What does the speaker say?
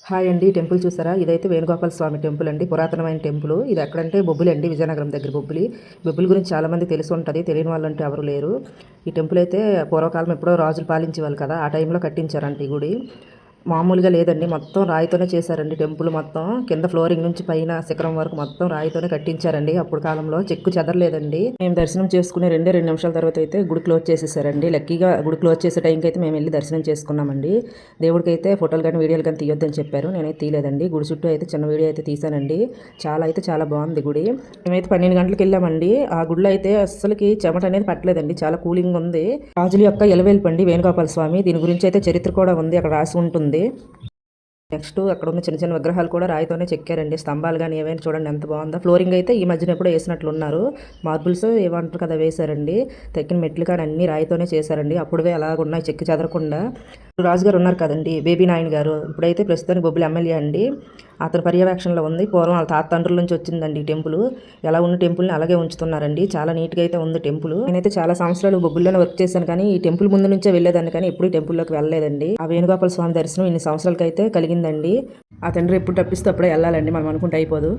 Hi అండి. Temple చూసారా? ఇదైతే వేణుగోపాల స్వామి టెంపుల్ అండి. పురాతనమైన టెంపుల్. ఇది ఎక్కడంటే బొబ్బిలి అండి, విజయనగరం దగ్గర బొబ్బిలి. బొబ్బిలి గురించి చాలామంది తెలిసి ఉంటుంది, తెలియని వాళ్ళంటే ఎవరు లేరు. ఈ టెంపుల్ అయితే పూర్వకాలం ఎప్పుడో రాజులు పాలించేవాళ్ళు కదా, ఆ టైంలో కట్టించారంట ఈ గుడి. మామూలుగా లేదండి, మొత్తం రాయితోనే చేశారండి టెంపుల్. మొత్తం కింద ఫ్లోరింగ్ నుంచి పైన శిఖరం వరకు మొత్తం రాయితోనే కట్టించారండి. అప్పుడు కాలంలో చెక్కు చెదరలేదండి. మేము దర్శనం చేసుకునే 2 నిమిషాల తర్వాత అయితే గుడి క్లోజ్ చేసేసారండి. లక్కీగా గుడి క్లోజ్ చేసే టైంకి అయితే మేము వెళ్ళి దర్శనం చేసుకున్నామండి. దేవుడికి అయితే ఫోటోలు కానీ వీడియోలు కానీ తీయొద్దని చెప్పారు. నేనైతే తీయలేదండి. గుడి చుట్టూ అయితే చిన్న వీడియో అయితే తీసానండి. చాలా బాగుంది గుడి. మేమైతే 12 గంటలకు వెళ్ళామండి. ఆ గుడిలో అయితే అస్సలకి చెమట అనేది పట్టలేదండి. చాలా కూలింగ్ ఉంది. రాజుల యొక్క ఎలవేల్పండి వేణుగోపాల స్వామి. దీని గురించి అయితే చరిత్ర కూడా ఉంది, అక్కడ రాసి ఉంటుంది. నెక్స్ట్ అక్కడ ఉన్న చిన్న చిన్న విగ్రహాలు కూడా రాయితోనే చెక్కారండి. స్తంభాలు కానీ ఏవైనా చూడండి ఎంత బాగుందో. ఫ్లోరింగ్ అయితే ఈ మధ్యన ఎప్పుడో వేసినట్లు ఉన్నారు. మార్బుల్స్ ఏమంటారు కదా వేశారండి. తగ్గిన మెట్లు కానీ అన్ని రాయితోనే చేశారండి. అప్పుడువే అలాగున్నాయి, చెక్కి చెదరకుండా. రాజుగారు ఉన్నారు కదండి, బేబీ నాయన్ గారు, ఇప్పుడైతే ప్రస్తుతానికి బొబ్బిలి ఎమ్మెల్యే అండి. అతని పర్యవేక్షణలో ఉంది. పూర్వం వాళ్ళ తాత తండ్రుల నుంచి వచ్చిందండి ఈ టెంపుల్. ఎలా ఉన్న టెంపుల్ని అలాగే ఉంచుతున్నారండి. చాలా నీట్గా అయితే ఉంది టెంపుల్. నేనైతే చాలా సంవత్సరాలు బొబ్బిల్లోనే వర్క్ చేశాను, కానీ ఈ టెంపుల్ ముందు నుంచే వెళ్ళేదాన్ని, కానీ ఎప్పుడు టెంపుల్లోకి వెళ్ళలేదండి. ఆ వేణుగోపాల స్వామి దర్శనం ఇన్ని సంవత్సరాలకైతే కలిగిందండి. ఆ తండ్రి ఎప్పుడు తప్పిస్తే అప్పుడే వెళ్ళాలండి, మనం అనుకుంటే అయిపోదు.